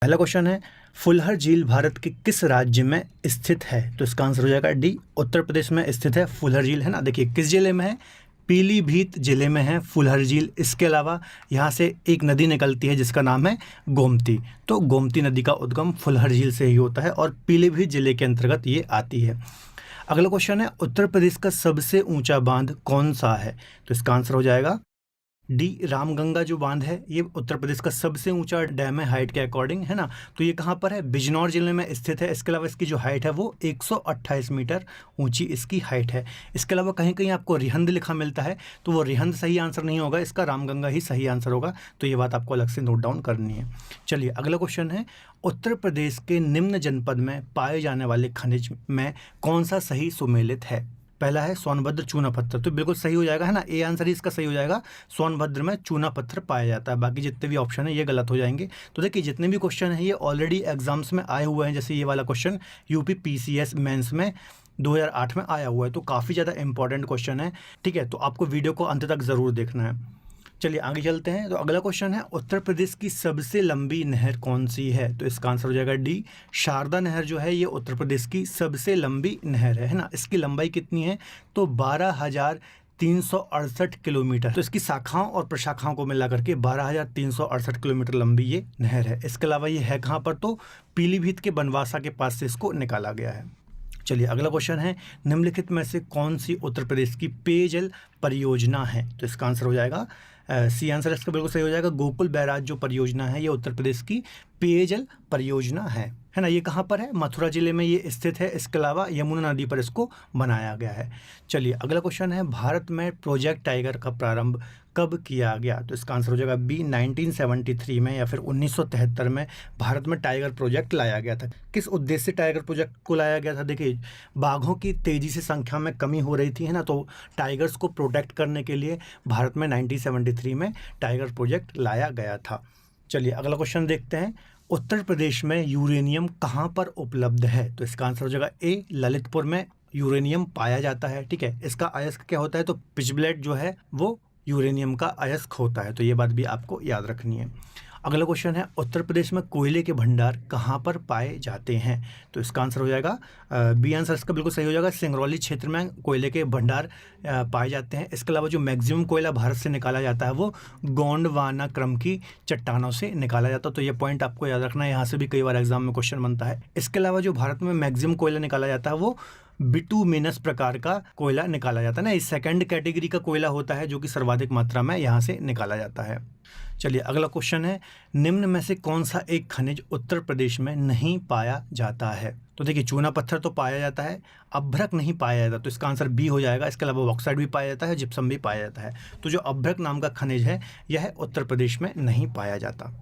पहला क्वेश्चन है, फुलहर झील भारत के किस राज्य में स्थित है? तो इसका आंसर हो जाएगा डी, उत्तर प्रदेश में स्थित है फुलहर झील, है ना। देखिए किस जिले में है, पीलीभीत जिले में है फुलहर झील। इसके अलावा यहाँ से एक नदी निकलती है जिसका नाम है गोमती। तो गोमती नदी का उद्गम फुलहर झील से ही होता है और पीलीभीत जिले के अंतर्गत ये आती है। अगला क्वेश्चन है, उत्तर प्रदेश का सबसे ऊंचा बांध कौन सा है? तो इसका आंसर हो जाएगा डी, रामगंगा जो बांध है ये उत्तर प्रदेश का सबसे ऊंचा डैम है हाइट के अकॉर्डिंग, है ना। तो ये कहाँ पर है? बिजनौर जिले में स्थित है। इसके अलावा इसकी जो हाइट है वो 128 मीटर ऊंची इसकी हाइट है। इसके अलावा कहीं कहीं आपको रिहंद लिखा मिलता है, तो वो रिहंद सही आंसर नहीं होगा, इसका रामगंगा ही सही आंसर होगा। तो ये बात आपको अलग से नोट डाउन करनी है। चलिए अगला क्वेश्चन है, उत्तर प्रदेश के निम्न जनपद में पाए जाने वाले खनिज में कौन सा सही सुमेलित है? पहला है सोनभद्र चूना पत्थर, तो बिल्कुल सही हो जाएगा, है ना। ए आंसर ही इसका सही हो जाएगा, सोनभद्र में चूना पत्थर पाया जाता है। बाकी जितने भी ऑप्शन है ये गलत हो जाएंगे। तो देखिए जितने भी क्वेश्चन है ये ऑलरेडी एग्जाम्स में आए हुए हैं। जैसे ये वाला क्वेश्चन यूपी पीसीएस मेंस में 2008 में आया हुआ है, तो काफ़ी ज़्यादा इंपॉर्टेंट क्वेश्चन है। ठीक है, तो आपको वीडियो को अंत तक ज़रूर देखना है। चलिए आगे चलते हैं। तो अगला क्वेश्चन है, उत्तर प्रदेश की सबसे लंबी नहर कौन सी है? तो इसका आंसर हो जाएगा डी, शारदा नहर जो है ये उत्तर प्रदेश की सबसे लंबी नहर है ना। इसकी लंबाई कितनी है? तो 12,368 किलोमीटर। तो इसकी शाखाओं और प्रशाखाओं को मिला करके 12,368 किलोमीटर लंबी ये नहर है। इसके अलावा ये है कहाँ पर? तो पीलीभीत के बनवासा के पास से इसको निकाला गया है। चलिए अगला क्वेश्चन है, निम्नलिखित में से कौन सी उत्तर प्रदेश की पेयजल परियोजना है? तो इसका आंसर हो जाएगा सी आंसर इसका बिल्कुल सही हो जाएगा। गोकुल बैराज जो परियोजना है ये उत्तर प्रदेश की पेयजल परियोजना है ना। ये कहाँ पर है? मथुरा जिले में ये स्थित है। इसके अलावा यमुना नदी पर इसको बनाया गया है। चलिए अगला क्वेश्चन है, भारत में प्रोजेक्ट टाइगर का प्रारंभ कब किया गया? तो इसका आंसर हो जाएगा बी, 1973 में या फिर 1973 में भारत में टाइगर प्रोजेक्ट लाया गया था। किस उद्देश्य से टाइगर प्रोजेक्ट को लाया गया था? देखिए बाघों की तेज़ी से संख्या में कमी हो रही थी, है ना। तो टाइगर्स को प्रोटेक्ट करने के लिए भारत में 1973 में टाइगर प्रोजेक्ट लाया गया था। चलिए अगला क्वेश्चन देखते हैं, उत्तर प्रदेश में यूरेनियम कहाँ पर उपलब्ध है? तो इसका आंसर हो जाएगा ए, ललितपुर में यूरेनियम पाया जाता है। ठीक है, इसका अयस्क क्या होता है? तो पिचब्लेट जो है वो यूरेनियम का अयस्क होता है। तो ये बात भी आपको याद रखनी है। अगला क्वेश्चन है, उत्तर प्रदेश में कोयले के भंडार कहाँ पर पाए जाते हैं? तो इसका आंसर हो जाएगा बी आंसर इसका बिल्कुल सही हो जाएगा, सिंगरौली क्षेत्र में कोयले के भंडार पाए जाते हैं। इसके अलावा जो मैक्सिमम कोयला भारत से निकाला जाता है वो गोंडवाना क्रम की चट्टानों से निकाला जाता है। तो ये पॉइंट आपको याद रखना है, यहाँ से भी कई बार एग्जाम में क्वेश्चन बनता है। इसके अलावा जो भारत में मैक्सिमम कोयला निकाला जाता है वो बिटुमिनस प्रकार का कोयला निकाला जाता है ना। इस सेकंड कैटेगरी का कोयला होता है जो कि सर्वाधिक मात्रा में यहाँ से निकाला जाता है। चलिए अगला क्वेश्चन है, निम्न में से कौन सा एक खनिज उत्तर प्रदेश में नहीं पाया जाता है? तो देखिए चूना पत्थर तो पाया जाता है, अभ्रक नहीं पाया जाता, तो इसका आंसर बी हो जाएगा। इसके अलावा बॉक्साइट भी पाया जाता है, जिप्सम भी पाया जाता है। तो जो अभ्रक नाम का खनिज है यह उत्तर प्रदेश में नहीं पाया जाता।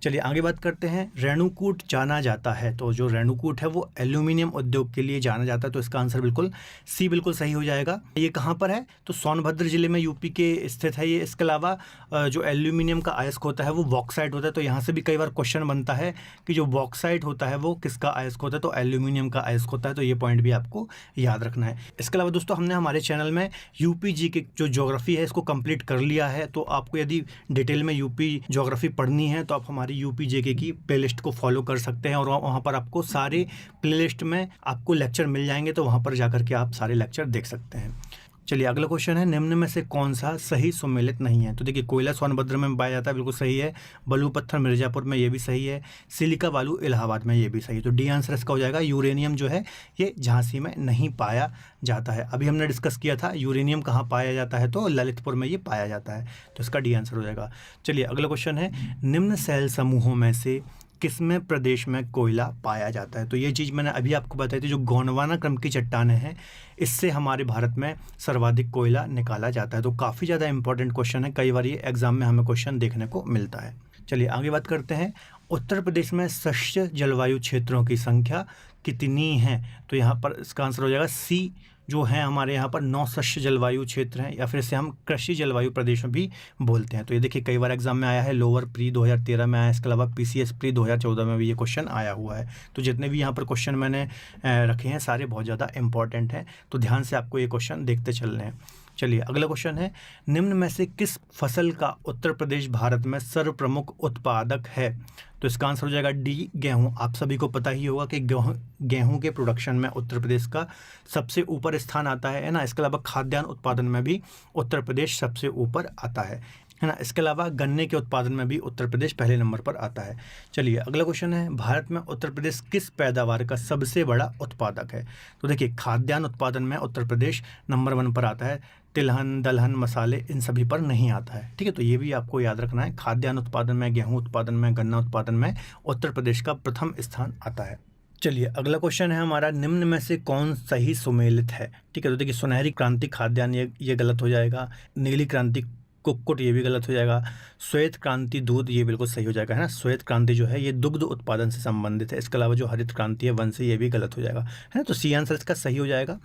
चलिए आगे बात करते हैं, रेणुकूट जाना जाता है। तो जो रेणुकूट है वो एल्यूमिनियम उद्योग के लिए जाना जाता है। तो इसका आंसर बिल्कुल सी बिल्कुल सही हो जाएगा। ये कहाँ पर है? तो सोनभद्र जिले में यूपी के स्थित है ये। इसके अलावा जो एल्यूमिनियम का अयस्क होता है वो बॉक्साइट होता है। तो यहाँ से भी कई बार क्वेश्चन बनता है कि जो बॉक्साइट होता है वो किसका अयस्क होता है? तो एल्यूमिनियम का अयस्क होता है। तो ये पॉइंट भी आपको याद रखना है। इसके अलावा दोस्तों हमने हमारे चैनल में यूपी जी की जो ज्योग्राफी है इसको कंप्लीट कर लिया है। तो आपको यदि डिटेल में यूपी ज्योग्राफी पढ़नी है तो आप हमारी यूपी जेके की प्लेलिस्ट को फॉलो कर सकते हैं और वहाँ पर आपको सारे प्लेलिस्ट में आपको लेक्चर मिल जाएंगे। तो वहाँ पर जाकर के आप सारे लेक्चर देख सकते हैं। चलिए अगला क्वेश्चन है, निम्न में से कौन सा सही सुमेलित नहीं है? तो देखिए कोयला सोनभद्र में पाया जाता है, बिल्कुल सही है। बलू पत्थर मिर्जापुर में, ये भी सही है। सिलिका बालू इलाहाबाद में, ये भी सही है। तो डी आंसर इसका हो जाएगा। यूरेनियम जो है ये झांसी में नहीं पाया जाता है। अभी हमने डिस्कस किया था यूरेनियम कहाँ पाया जाता है, तो ललितपुर में ये पाया जाता है। तो इसका डी आंसर हो जाएगा। चलिए अगला क्वेश्चन है, निम्न शैल समूहों में से किसमें प्रदेश में कोयला पाया जाता है? तो ये चीज़ मैंने अभी आपको बताई थी, जो गोंडवाना क्रम की चट्टानें हैं इससे हमारे भारत में सर्वाधिक कोयला निकाला जाता है। तो काफ़ी ज़्यादा इंपॉर्टेंट क्वेश्चन है, कई बार ये एग्जाम में हमें क्वेश्चन देखने को मिलता है। चलिए आगे बात करते हैं, उत्तर प्रदेश में शस्य जलवायु क्षेत्रों की संख्या कितनी है? तो यहाँ पर इसका आंसर हो जाएगा सी, जो है हमारे यहाँ पर 9 शस्य जलवायु क्षेत्र हैं, या फिर इसे हम कृषि जलवायु प्रदेश में भी बोलते हैं। तो ये देखिए कई बार एग्जाम में आया है, लोअर प्री 2013 में आया है। इसके अलावा पीसीएस प्री 2014 में भी ये क्वेश्चन आया हुआ है। तो जितने भी यहाँ पर क्वेश्चन मैंने रखे हैं सारे बहुत ज़्यादा इंपॉर्टेंट हैं। तो ध्यान से आपको ये क्वेश्चन देखते चलने हैं। चलिए अगला क्वेश्चन है, निम्न में से किस फसल का उत्तर प्रदेश भारत में सर्वप्रमुख उत्पादक है? तो इसका आंसर हो जाएगा डी, गेहूं। आप सभी को पता ही होगा कि गेहूं के प्रोडक्शन में उत्तर प्रदेश का सबसे ऊपर स्थान आता है ना। इसके अलावा खाद्यान्न उत्पादन में भी उत्तर प्रदेश सबसे ऊपर आता है ना। इसके अलावा गन्ने के उत्पादन में भी उत्तर प्रदेश पहले नंबर पर आता है। चलिए अगला क्वेश्चन है, भारत में उत्तर प्रदेश किस पैदावार का सबसे बड़ा उत्पादक है? तो देखिए खाद्यान्न उत्पादन में उत्तर प्रदेश नंबर 1 पर आता है। तिलहन, दलहन, मसाले इन सभी पर नहीं आता है। ठीक है, तो ये भी आपको याद रखना है। खाद्यान्न उत्पादन में, गेहूं उत्पादन में, गन्ना उत्पादन में उत्तर प्रदेश का प्रथम स्थान आता है। चलिए अगला क्वेश्चन है हमारा, निम्न में से कौन सही सुमेलित है? ठीक है, तो देखिए सुनहरी क्रांति खाद्यान्न ये गलत हो जाएगा। नीली क्रांति कुक्कुट ये भी गलत हो जाएगा। श्वेत क्रांति दूध ये बिल्कुल सही हो जाएगा, है ना। श्वेत क्रांति जो है ये दुग्ध उत्पादन से संबंधित है। इसके अलावा जो हरित क्रांति है वंशी ये भी गलत हो जाएगा, है ना। तो सी आंसर इसका सही हो जाएगा।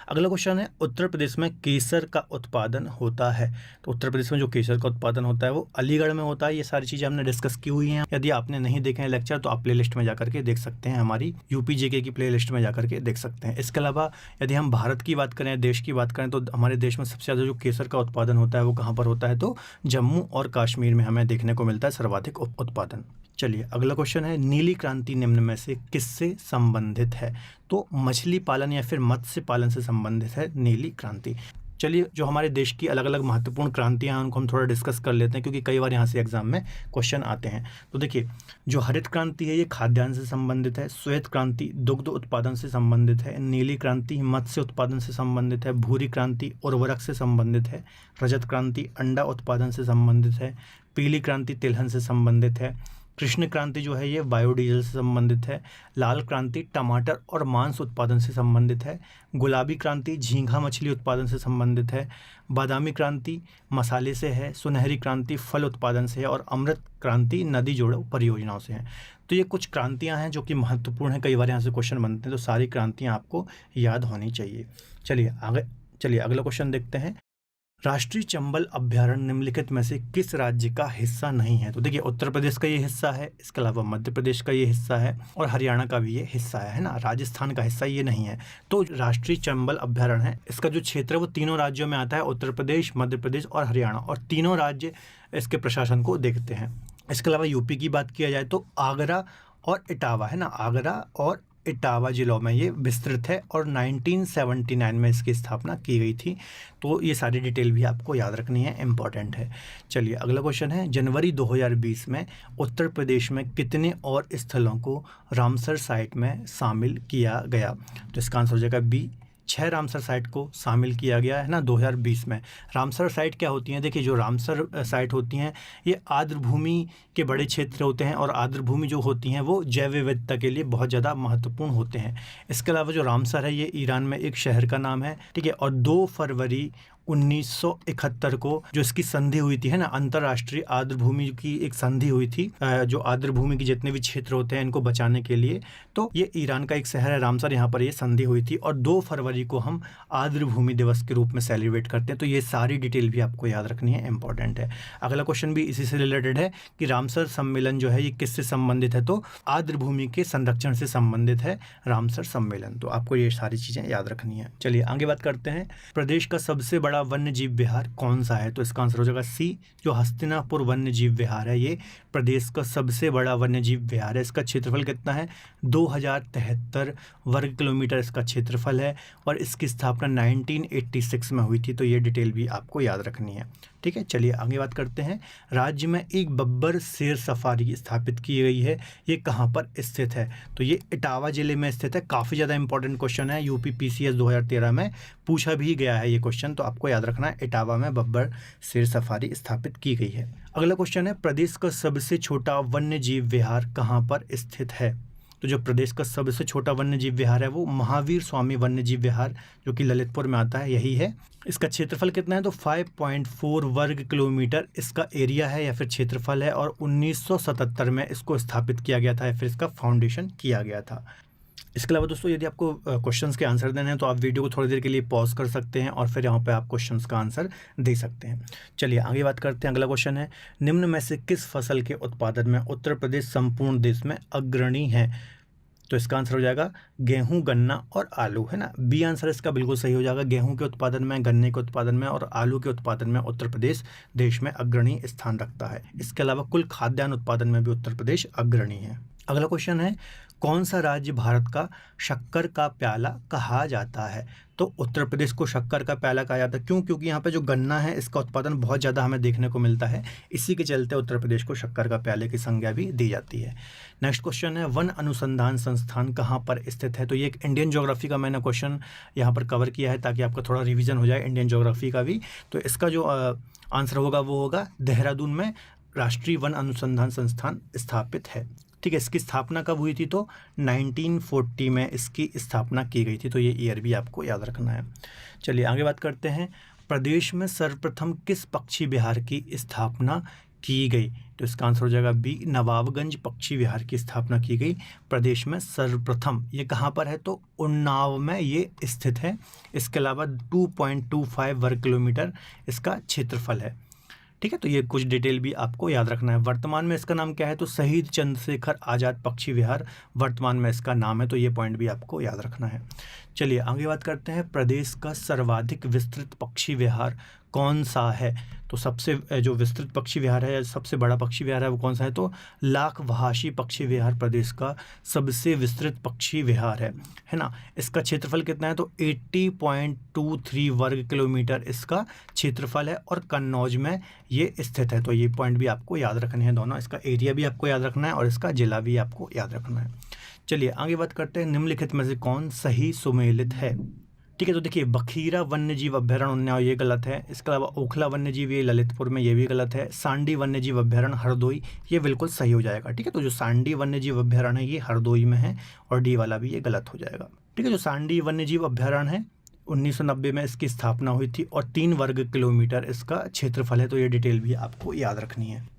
अगला क्वेश्चन है, उत्तर प्रदेश में केसर का उत्पादन होता है। तो उत्तर प्रदेश में जो केसर का उत्पादन होता है वो अलीगढ़ में होता है। ये सारी चीज़ें हमने डिस्कस की हुई हैं। यदि आपने नहीं देखे हैं लेक्चर तो आप प्ले लिस्ट में जाकर के देख सकते हैं, हमारी यूपी जेके की प्ले लिस्ट में जाकर के देख सकते हैं। इसके अलावा यदि हम भारत की बात करें, देश की बात करें, तो हमारे देश में सबसे ज़्यादा जो केसर का उत्पादन होता है वो कहाँ पर होता है? तो जम्मू और कश्मीर में हमें देखने को मिलता है सर्वाधिक उत्पादन। चलिए अगला क्वेश्चन है, नीली क्रांति निम्न में से किससे संबंधित है? तो मछली पालन या फिर मत्स्य पालन से संबंधित है नीली क्रांति। चलिए जो हमारे देश की अलग अलग महत्वपूर्ण क्रांतियां हैं उनको हम थोड़ा डिस्कस कर लेते हैं, क्योंकि कई बार यहाँ से एग्जाम में क्वेश्चन आते हैं। तो देखिए जो हरित क्रांति है ये खाद्यान्न से संबंधित है। श्वेत क्रांति दुग्ध उत्पादन से संबंधित है। नीली क्रांति मत्स्य उत्पादन से संबंधित है। भूरी क्रांति उर्वरक से संबंधित है। रजत क्रांति अंडा उत्पादन से संबंधित है। पीली क्रांति तिलहन से संबंधित है। कृष्ण क्रांति जो है ये बायोडीजल से संबंधित है। लाल क्रांति टमाटर और मांस उत्पादन से संबंधित है। गुलाबी क्रांति झींगा मछली उत्पादन से संबंधित है। बादामी क्रांति मसाले से है। सुनहरी क्रांति फल उत्पादन से है। और अमृत क्रांति नदी जोड़ो परियोजनाओं से है। तो ये कुछ क्रांतियां हैं जो कि महत्वपूर्ण हैं, कई बार यहाँ से क्वेश्चन बनते हैं, तो सारी क्रांतियाँ आपको याद होनी चाहिए। चलिए अगला क्वेश्चन देखते हैं, राष्ट्रीय चंबल अभ्यारण्य निम्नलिखित में से किस राज्य का हिस्सा नहीं है? तो देखिए उत्तर प्रदेश का ये हिस्सा है, इसके अलावा मध्य प्रदेश का ये हिस्सा है और हरियाणा का भी ये हिस्सा है ना। राजस्थान का हिस्सा ये नहीं है। तो राष्ट्रीय चंबल अभ्यारण्य है, इसका जो क्षेत्र है वो तीनों राज्यों में आता है, उत्तर प्रदेश, मध्य प्रदेश और हरियाणा, और तीनों राज्य इसके प्रशासन को देखते हैं। इसके अलावा यूपी की बात किया जाए तो आगरा और इटावा, है ना, आगरा और इटावा जिलों में ये विस्तृत है और 1979 में इसकी स्थापना की गई थी। तो ये सारी डिटेल भी आपको याद रखनी है, इम्पॉर्टेंट है। चलिए अगला क्वेश्चन है, जनवरी 2020 में उत्तर प्रदेश में कितने और स्थलों को रामसर साइट में शामिल किया गया? तो इसका आंसर हो जाएगा बी, 6 रामसर साइट को शामिल किया गया है ना 2020 में। रामसर साइट क्या होती हैं? देखिए जो रामसर साइट होती हैं ये आर्द्रभूमि के बड़े क्षेत्र होते हैं, और आर्द्रभूमि जो होती हैं वो जैव विविधता के लिए बहुत ज़्यादा महत्वपूर्ण होते हैं। इसके अलावा जो रामसर है ये ईरान में एक शहर का नाम है, ठीक है। और 2 फरवरी 1971 को जो इसकी संधि हुई थी, है ना, अंतर्राष्ट्रीय आर्द्रभूमि की एक संधि हुई थी, जो आर्द्रभूमि के जितने भी क्षेत्र होते हैं इनको बचाने के लिए। तो ये ईरान का एक शहर है रामसर, यहाँ पर ये संधि हुई थी, और 2 फरवरी को हम आर्द्रभूमि दिवस के रूप में सेलिब्रेट करते हैं। तो ये सारी डिटेल भी आपको याद रखनी है, इंपॉर्टेंट है। अगला क्वेश्चन भी इसी से रिलेटेड है कि रामसर सम्मेलन जो है ये किससे संबंधित है? तो आर्द्रभूमि के संरक्षण से संबंधित है रामसर सम्मेलन। तो आपको ये सारी चीज़ें याद रखनी है। चलिए आगे बात करते हैं, प्रदेश का सबसे बड़ा वन्य जीव विहार कौन सा है? तो इसका आंसर हो जाएगा सी, जो हस्तिनापुर वन्य जीव विहार है ये प्रदेश का सबसे बड़ा वन्य जीव विहार है। इसका क्षेत्रफल कितना है? 2073 वर्ग किलोमीटर इसका क्षेत्रफल है, और इसकी स्थापना 1986 में हुई थी। तो ये डिटेल भी आपको याद रखनी है, ठीक है। चलिए आगे बात करते हैं, राज्य में एक बब्बर शेर सफारी स्थापित की गई है, ये कहाँ पर स्थित है? तो ये इटावा जिले में स्थित है। काफ़ी ज़्यादा इंपॉर्टेंट क्वेश्चन है, यूपी PCS 2013 में पूछा भी गया है ये क्वेश्चन, तो आपको याद रखना है इटावा में बब्बर शेर सफारी स्थापित की गई है। अगला क्वेश्चन है, प्रदेश का सबसे छोटा वन्य जीव विहार कहाँ पर स्थित है? तो जो प्रदेश का सबसे छोटा वन्य जीव विहार है वो महावीर स्वामी वन्य जीव विहार, जो कि ललितपुर में आता है, यही है। इसका क्षेत्रफल कितना है? तो 5.4 वर्ग किलोमीटर इसका एरिया है या फिर क्षेत्रफल है, और 1977 में इसको स्थापित किया गया था या फिर इसका फाउंडेशन किया गया था। इसके अलावा दोस्तों यदि आपको क्वेश्चंस के आंसर देने हैं तो आप वीडियो को थोड़ी देर के लिए पॉज कर सकते हैं और फिर यहाँ पे आप क्वेश्चंस का आंसर दे सकते हैं। चलिए आगे बात करते हैं। अगला क्वेश्चन है, निम्न में से किस फसल के उत्पादन में उत्तर प्रदेश संपूर्ण देश में अग्रणी है? तो इसका आंसर हो जाएगा गेहूं, गन्ना और आलू, है ना। बी आंसर इसका बिल्कुल सही हो जाएगा। गेहूं के उत्पादन में, गन्ने के उत्पादन में और आलू के उत्पादन में उत्तर प्रदेश देश में अग्रणी स्थान रखता है। इसके अलावा कुल खाद्यान्न उत्पादन में भी उत्तर प्रदेश अग्रणी है। अगला क्वेश्चन है, कौन सा राज्य भारत का शक्कर का प्याला कहा जाता है? तो उत्तर प्रदेश को शक्कर का प्याला कहा जाता है। क्यों? क्योंकि यहाँ पे जो गन्ना है इसका उत्पादन बहुत ज़्यादा हमें देखने को मिलता है, इसी के चलते उत्तर प्रदेश को शक्कर का प्याले की संज्ञा भी दी जाती है। नेक्स्ट क्वेश्चन है, वन अनुसंधान संस्थान कहाँ पर स्थित है? तो ये एक इंडियन ज्योग्राफी का मैंने क्वेश्चन यहाँ पर कवर किया है ताकि आपका थोड़ा रिविजन हो जाए इंडियन ज्योग्राफी का भी। तो इसका जो आंसर होगा वो होगा देहरादून में राष्ट्रीय वन अनुसंधान संस्थान स्थापित है। ठीक है, इसकी स्थापना कब हुई थी? तो 1940 में इसकी स्थापना की गई थी। तो ये ईयर भी आपको याद रखना है। चलिए आगे बात करते हैं, प्रदेश में सर्वप्रथम किस पक्षी विहार की स्थापना की गई? तो इसका आंसर हो जाएगा बी, नवाबगंज पक्षी विहार की स्थापना की गई प्रदेश में सर्वप्रथम। ये कहाँ पर है? तो उन्नाव में ये स्थित है। इसके अलावा 2.25 वर्ग किलोमीटर इसका क्षेत्रफल है। ठीक है, तो ये कुछ डिटेल भी आपको याद रखना है। वर्तमान में इसका नाम क्या है? तो शहीद चंद्रशेखर आज़ाद पक्षी विहार वर्तमान में इसका नाम है। तो ये पॉइंट भी आपको याद रखना है। चलिए आगे बात करते हैं, प्रदेश का सर्वाधिक विस्तृत पक्षी विहार कौन सा है? तो सबसे जो विस्तृत पक्षी विहार है, सबसे बड़ा पक्षी विहार है, वो कौन सा है? तो लाखवासी पक्षी विहार प्रदेश का सबसे विस्तृत पक्षी विहार है ना। इसका क्षेत्रफल कितना है? तो 80.23 वर्ग किलोमीटर इसका क्षेत्रफल है और कन्नौज में ये स्थित है। तो ये पॉइंट भी आपको याद रखने हैं दोनों, इसका एरिया भी आपको याद रखना है और इसका जिला भी आपको याद रखना है। चलिए आगे बात करते हैं, निम्नलिखित में से कौन सही सुमेलित है? ठीक है, तो देखिए बखीरा वन्यजीव अभ्यारण्य उन्नाव ये गलत है। इसके अलावा ओखला वन्यजीव ये ललितपुर में, ये भी गलत है। सांडी वन्यजीव अभ्यारण्य हरदोई ये बिल्कुल सही हो जाएगा। ठीक है, तो जो सांडी वन्यजीव अभ्यारण्य है ये हरदोई में है और डी वाला भी ये गलत हो जाएगा। ठीक है, जो सांडी वन्यजीव अभ्यारण्य है 1990 में इसकी स्थापना हुई थी और 3 वर्ग किलोमीटर इसका क्षेत्रफल है। तो ये डिटेल भी आपको याद रखनी है।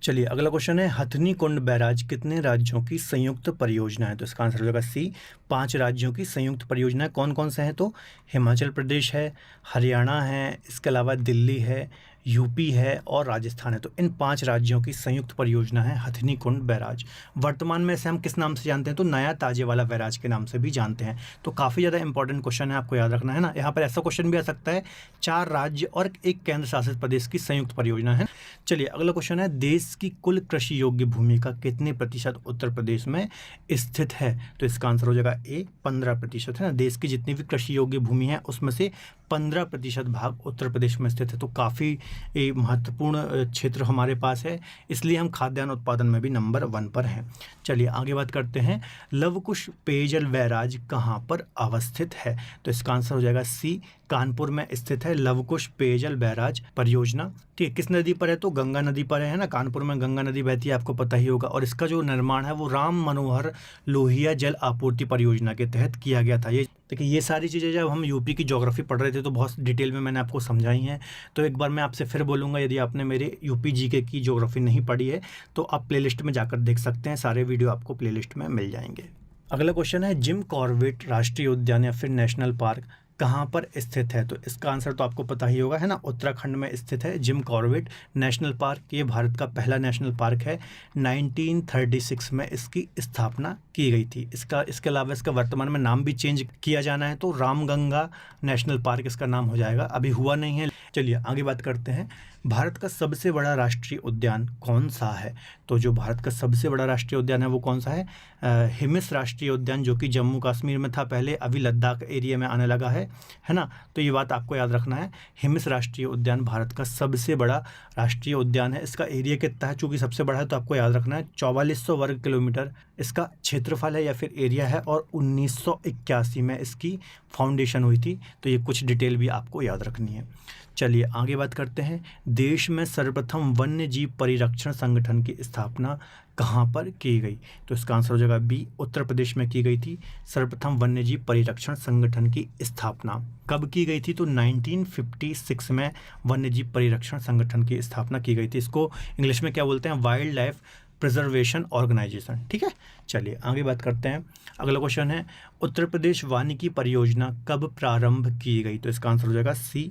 चलिए अगला क्वेश्चन है, हथनी कुंड बैराज कितने राज्यों की संयुक्त परियोजना है? तो इसका आंसर हो जाएगा सी, 5 राज्यों की संयुक्त परियोजना है। कौन कौन से हैं? तो हिमाचल प्रदेश है, हरियाणा है, इसके अलावा दिल्ली है, यूपी है और राजस्थान है। तो इन 5 राज्यों की संयुक्त परियोजना है हथनी कुंड बैराज। वर्तमान में इसे हम किस नाम से जानते हैं? तो नया ताजे वाला बैराज के नाम से भी जानते हैं। तो काफ़ी ज़्यादा इंपॉर्टेंट क्वेश्चन है, आपको याद रखना है ना। यहाँ पर ऐसा क्वेश्चन भी आ सकता है, 4 राज्य और 1 केंद्र शासित प्रदेश की संयुक्त परियोजना है। चलिए अगला क्वेश्चन है, देश की कुल कृषि योग्य भूमि का कितने प्रतिशत उत्तर प्रदेश में स्थित है? तो इसका आंसर हो जाएगा ए, 15% है ना। देश की जितनी भी कृषि योग्य भूमि है उसमें से 15% भाग उत्तर प्रदेश में स्थित है। तो काफ़ी महत्वपूर्ण क्षेत्र हमारे पास है, इसलिए हम खाद्यान्न उत्पादन में भी नंबर 1 पर हैं। चलिए आगे बात करते हैं, लवकुश पेयजल बैराज कहाँ पर अवस्थित है? तो इसका आंसर हो जाएगा सी, कानपुर में स्थित है लवकुश पेयजल बैराज परियोजना। ठीक है, किस नदी पर है? तो गंगा नदी पर है ना। कानपुर में गंगा नदी बहती है, आपको पता ही होगा। और इसका जो निर्माण है वो राम मनोहर लोहिया जल आपूर्ति परियोजना के तहत किया गया था। ये देखिए, ये सारी चीज़ें जब हम यूपी की ज्योग्राफी पढ़ रहे थे तो बहुत डिटेल में मैंने आपको समझाई हैं। तो एक बार मैं आपसे फिर बोलूँगा, यदि आपने मेरे यूपी जीके की ज्योग्राफी नहीं पढ़ी है तो आप प्लेलिस्ट में जाकर देख सकते हैं, सारे वीडियो आपको प्लेलिस्ट में मिल जाएंगे। अगला क्वेश्चन है, जिम कॉर्बेट राष्ट्रीय उद्यान या फिर नेशनल पार्क कहाँ पर स्थित है? तो इसका आंसर तो आपको पता ही होगा, है ना। उत्तराखंड में स्थित है जिम कॉर्बेट नेशनल पार्क। ये भारत का पहला नेशनल पार्क है। 1936 में इसकी स्थापना की गई थी। इसके अलावा इसका वर्तमान में नाम भी चेंज किया जाना है, तो रामगंगा नेशनल पार्क इसका नाम हो जाएगा, अभी हुआ नहीं है। चलिए आगे बात करते हैं, भारत का सबसे बड़ा राष्ट्रीय उद्यान कौन सा है? तो जो भारत का सबसे बड़ा राष्ट्रीय उद्यान है वो कौन सा है? हिमिस राष्ट्रीय उद्यान, जो कि जम्मू कश्मीर में था पहले, अभी लद्दाख एरिया में आने लगा है ना। तो ये बात आपको याद रखना है, हिमिस राष्ट्रीय उद्यान भारत का सबसे बड़ा राष्ट्रीय उद्यान है। इसका एरिया कितना है? चूँकि सबसे बड़ा है तो आपको याद रखना है 4400 वर्ग किलोमीटर इसका क्षेत्रफल है या फिर एरिया है, और 1981 में इसकी फाउंडेशन हुई थी। तो ये कुछ डिटेल भी आपको याद रखनी है। चलिए आगे बात करते हैं, देश में सर्वप्रथम वन्य जीव परिरक्षण संगठन की स्थापना कहाँ पर की गई? तो इसका आंसर हो जाएगा बी, उत्तर प्रदेश में की गई थी सर्वप्रथम वन्य जीव परिरक्षण संगठन की स्थापना। कब की गई थी? तो 1956 में वन्य जीव परिरक्षण संगठन की स्थापना की गई थी। इसको इंग्लिश में क्या बोलते हैं? Wild life preservation organisation. ठीक है, चलिए आगे बात करते हैं। अगला क्वेश्चन है, उत्तर प्रदेश वानिकी परियोजना कब प्रारंभ की गई? तो इसका आंसर हो जाएगा सी,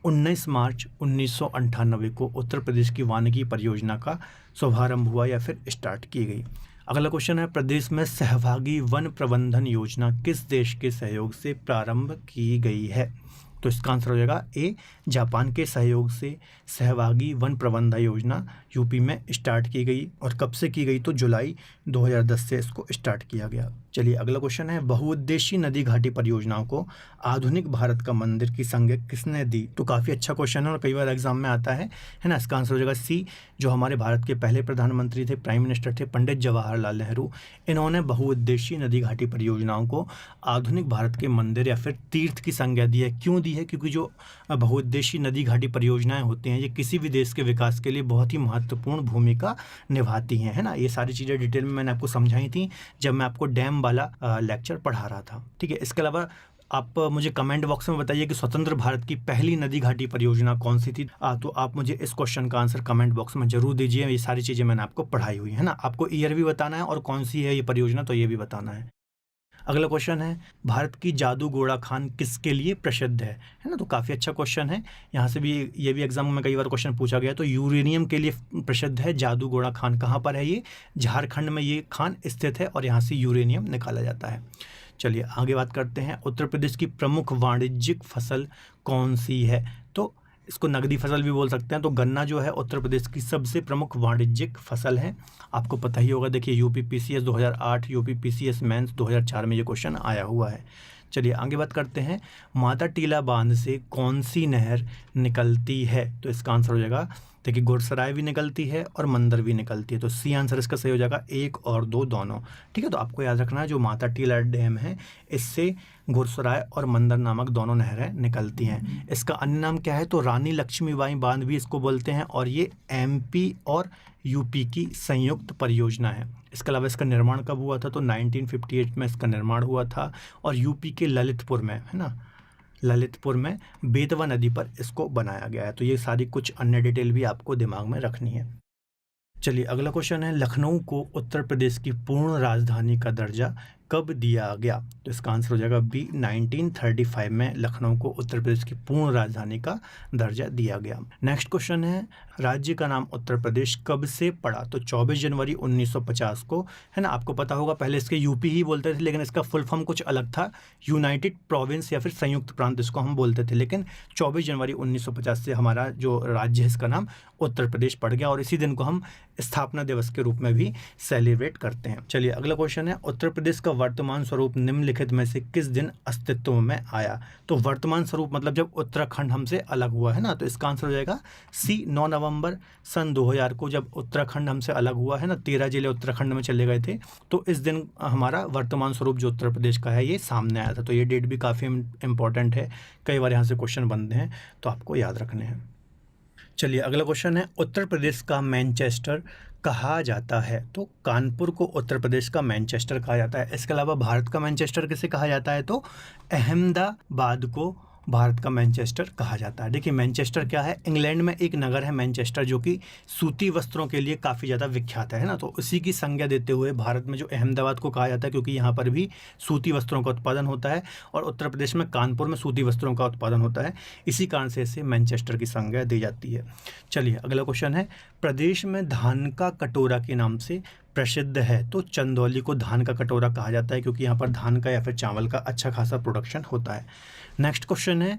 19 मार्च 1998 को उत्तर प्रदेश की वानिकी परियोजना का शुभारंभ हुआ या फिर स्टार्ट की गई। अगला क्वेश्चन है, प्रदेश में सहभागी वन प्रबंधन योजना किस देश के सहयोग से प्रारंभ की गई है? तो इसका आंसर हो जाएगा ए, जापान के सहयोग से सहभागी वन प्रबंधन योजना यूपी में स्टार्ट की गई। और कब से की गई? तो जुलाई 2010 से इसको स्टार्ट किया गया। चलिए अगला क्वेश्चन है, बहुउद्देशीय नदी घाटी परियोजनाओं को आधुनिक भारत का मंदिर की संज्ञा किसने दी? तो काफ़ी अच्छा क्वेश्चन है और कई बार एग्जाम में आता है ना। इसका आंसर हो जाएगा सी, जो हमारे भारत के पहले प्रधानमंत्री थे, प्राइम मिनिस्टर थे, पंडित जवाहरलाल नेहरू। इन्होंने बहुउद्देशीय नदी घाटी परियोजनाओं को आधुनिक भारत के मंदिर या फिर तीर्थ की संज्ञा दी है। क्यों दी है? क्योंकि जो बहुउद्देशीय नदी घाटी परियोजनाएं होती हैं ये किसी भी देश के विकास के लिए बहुत ही महत्वपूर्ण भूमिका निभाती हैं, है ना। ये सारी चीज़ें डिटेल में मैंने आपको समझाई थी जब मैं आपको डैम वाला लेक्चर पढ़ा रहा था, ठीक है। इसके अलावा आप मुझे कमेंट बॉक्स में बताइए कि स्वतंत्र भारत की पहली नदी घाटी परियोजना कौन सी थी। तो आप मुझे इस क्वेश्चन का आंसर कमेंट बॉक्स में जरूर दीजिए। ये सारी चीज़ें मैंने आपको पढ़ाई हुई है ना। आपको ईयर भी बताना है और कौन सी है ये परियोजना, तो ये भी बताना है। अगला क्वेश्चन है, भारत की जादू घोड़ा खान किसके लिए प्रसिद्ध है ना। तो काफ़ी अच्छा क्वेश्चन है, यहाँ से भी ये भी एग्जाम में कई बार क्वेश्चन पूछा गया। तो यूरेनियम के लिए प्रसिद्ध है जादू घोड़ा खान। कहाँ पर है ये? झारखंड में ये खान स्थित है और यहाँ से यूरेनियम निकाला जाता है। चलिए आगे बात करते हैं, उत्तर प्रदेश की प्रमुख वाणिज्यिक फसल कौन सी है? तो इसको नगदी फसल भी बोल सकते हैं। तो गन्ना जो है उत्तर प्रदेश की सबसे प्रमुख वाणिज्यिक फसल है। आपको पता ही होगा, देखिए UP PCS 2008, UP PCS mains 2004 में ये क्वेश्चन आया हुआ है। चलिए आगे बात करते हैं, माता टीला बांध से कौन सी नहर निकलती है? तो इसका आंसर हो जाएगा, देखिए गुरसराय भी निकलती है और मंदर भी निकलती है। तो सी आंसर इसका सही हो जाएगा, 1 और 2 दोनों, ठीक है। तो आपको याद रखना है जो माता टीला डैम है इससे गुरसराय और मंदर नामक दोनों नहरें निकलती हैं। इसका अन्य नाम क्या है? तो रानी लक्ष्मीबाई बांध भी इसको बोलते हैं और ये एमपी और यूपी की संयुक्त परियोजना है। इसके अलावा इसका निर्माण कब हुआ था? तो 1958 में इसका निर्माण हुआ था और यूपी के ललितपुर में, है ना, ललितपुर में बेतवा नदी पर इसको बनाया गया है। तो ये सारी कुछ अन्य डिटेल भी आपको दिमाग में रखनी है। चलिए अगला क्वेश्चन है, लखनऊ को उत्तर प्रदेश की पूर्ण राजधानी का दर्जा कब दिया गया? तो इसका आंसर हो जाएगा बी, 1935 में लखनऊ को उत्तर प्रदेश की पूर्ण राजधानी का दर्जा दिया गया। नेक्स्ट क्वेश्चन है, राज्य का नाम उत्तर प्रदेश कब से पड़ा? तो 24 जनवरी 1950 को, है ना। आपको पता होगा पहले इसके यूपी ही बोलते थे, लेकिन इसका फुल फॉर्म कुछ अलग था, यूनाइटेड प्रोविंस या फिर संयुक्त प्रांत इसको हम बोलते थे। लेकिन 24 जनवरी 1950 से हमारा जो राज्य है इसका नाम उत्तर प्रदेश पड़ गया और इसी दिन को हम स्थापना दिवस के रूप में भी सेलिब्रेट करते हैं। चलिए अगला क्वेश्चन है, उत्तर प्रदेश का वर्तमान स्वरूप निम्नलिखित में से किस दिन अस्तित्व में आया? तो वर्तमान स्वरूप मतलब जब उत्तराखंड हमसे अलग हुआ, है ना। तो इसका आंसर हो जाएगा सी, 9 नवंबर सन 2000 को जब उत्तराखंड हमसे अलग हुआ, है ना। 13 जिले उत्तराखंड में चले गए थे, तो इस दिन हमारा वर्तमान स्वरूप जो उत्तर प्रदेश का है ये सामने आया था। तो ये डेट भी काफ़ी इंपॉर्टेंट है, कई बार यहाँ से क्वेश्चन बनते हैं तो आपको याद रखने हैं। चलिए अगला क्वेश्चन है, उत्तर प्रदेश का मैनचेस्टर कहा जाता है? तो कानपुर को उत्तर प्रदेश का मैनचेस्टर कहा जाता है। इसके अलावा भारत का मैनचेस्टर किसे कहा जाता है? तो अहमदाबाद को भारत का मैनचेस्टर कहा जाता है। देखिए मैनचेस्टर क्या है? इंग्लैंड में एक नगर है मैनचेस्टर जो कि सूती वस्त्रों के लिए काफ़ी ज़्यादा विख्यात है ना। तो उसी की संज्ञा देते हुए भारत में जो अहमदाबाद को कहा जाता है, क्योंकि यहाँ पर भी सूती वस्त्रों का उत्पादन होता है और उत्तर प्रदेश में कानपुर में सूती वस्त्रों का उत्पादन होता है, इसी कारण से इसे मैनचेस्टर की संज्ञा दी जाती है। चलिए अगला क्वेश्चन है, प्रदेश में धान का कटोरा के नाम से प्रसिद्ध है? तो चंदौली को धान का कटोरा कहा जाता है क्योंकि यहाँ पर धान का या फिर चावल का अच्छा खासा प्रोडक्शन होता है। नेक्स्ट क्वेश्चन है,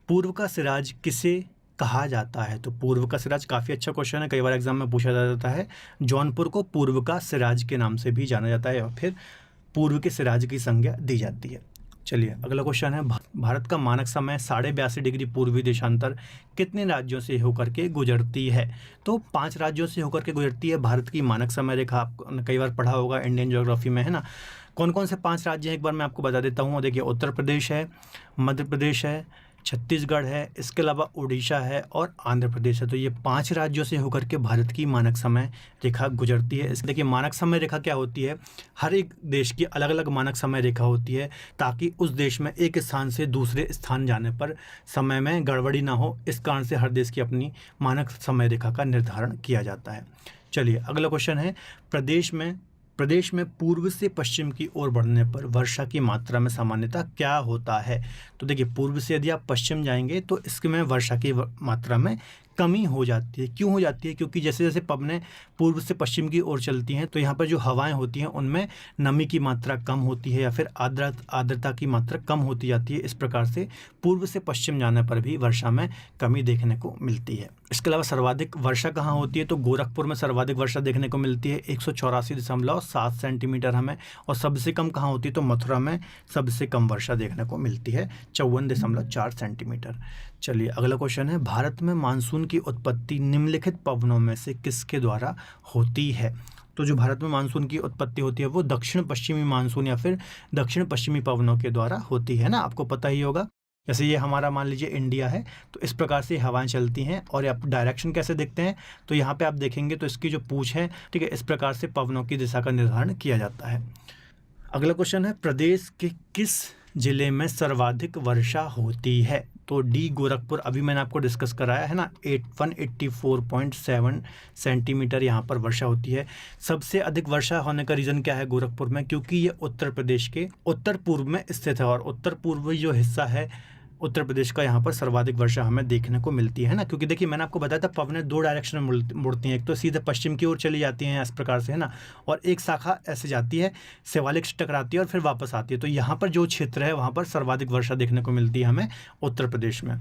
पूर्व का सिराज किसे कहा जाता है? तो पूर्व का सिराज काफ़ी अच्छा क्वेश्चन है, कई बार एग्जाम में पूछा जाता है। जौनपुर को पूर्व का सिराज के नाम से भी जाना जाता है और फिर पूर्व के सिराज की संज्ञा दी जाती है। चलिए अगला क्वेश्चन है, भारत का मानक समय 82.5 डिग्री पूर्वी देशांतर कितने राज्यों से होकर के गुजरती है? तो 5 राज्यों से होकर के गुजरती है भारत की मानक समय रेखा। आपको कई बार पढ़ा होगा इंडियन ज्योग्राफी में, है ना। कौन कौन से 5 राज्य हैं एक बार मैं आपको बता देता हूँ। देखिए उत्तर प्रदेश है, मध्य प्रदेश है, छत्तीसगढ़ है, इसके अलावा उड़ीसा है और आंध्र प्रदेश है। तो ये 5 राज्यों से होकर के भारत की मानक समय रेखा गुजरती है। इसके देखिए मानक समय रेखा क्या होती है? हर एक देश की अलग अलग मानक समय रेखा होती है ताकि उस देश में एक स्थान से दूसरे स्थान जाने पर समय में गड़बड़ी ना हो। इस कारण से हर देश की अपनी मानक समय रेखा का निर्धारण किया जाता है। चलिए अगला क्वेश्चन है, प्रदेश में पूर्व से पश्चिम की ओर बढ़ने पर वर्षा की मात्रा में सामान्यतः क्या होता है? तो देखिए पूर्व से यदि आप पश्चिम जाएंगे तो इसके में वर्षा की मात्रा में कमी हो जाती है। क्यों हो जाती है? क्योंकि जैसे जैसे पवनें पूर्व से पश्चिम की ओर चलती हैं तो यहाँ पर जो हवाएं होती हैं उनमें नमी की मात्रा कम होती है या फिर आर्द्रता की मात्रा कम होती जाती है। इस प्रकार से पूर्व से पश्चिम जाने पर भी वर्षा में कमी देखने को मिलती है। इसके अलावा सर्वाधिक वर्षा कहाँ होती है? तो गोरखपुर में सर्वाधिक वर्षा देखने को मिलती है 184.7 सेंटीमीटर हमें, और सबसे कम कहाँ होती है? तो मथुरा में सबसे कम वर्षा देखने को मिलती है 54.4 सेंटीमीटर। चलिए अगला क्वेश्चन है, भारत में मानसून की उत्पत्ति निम्नलिखित पवनों में से किसके द्वारा होती है? तो जो भारत में मानसून की उत्पत्ति होती है वो दक्षिण पश्चिमी मानसून या फिर दक्षिण पश्चिमी पवनों के द्वारा होती है ना, आपको पता ही होगा। जैसे ये हमारा मान लीजिए इंडिया है, तो इस प्रकार से हवाएं चलती हैं। और आप डायरेक्शन कैसे देखते हैं? तो यहाँ पे आप देखेंगे तो इसकी जो पूंछ है, ठीक है, इस प्रकार से पवनों की दिशा का निर्धारण किया जाता है। अगला क्वेश्चन है, प्रदेश के किस जिले में सर्वाधिक वर्षा होती है? तो डी गोरखपुर, अभी मैंने आपको डिस्कस कराया है ना, 184.7 सेंटीमीटर यहाँ पर वर्षा होती है। सबसे अधिक वर्षा होने का रीज़न क्या है गोरखपुर में? क्योंकि ये उत्तर प्रदेश के उत्तर पूर्व में स्थित है, और उत्तर पूर्वी जो हिस्सा है उत्तर प्रदेश का, यहाँ पर सर्वाधिक वर्षा हमें देखने को मिलती है ना। क्योंकि देखिए मैंने आपको बताया था पवनें दो डायरेक्शन में मुड़ती हैं, एक तो सीधे पश्चिम की ओर चली जाती हैं इस प्रकार से, है ना, और एक शाखा ऐसे जाती है, शिवालिक से टकराती है और फिर वापस आती है। तो यहाँ पर जो क्षेत्र है वहाँ पर सर्वाधिक वर्षा देखने को मिलती है हमें उत्तर प्रदेश में।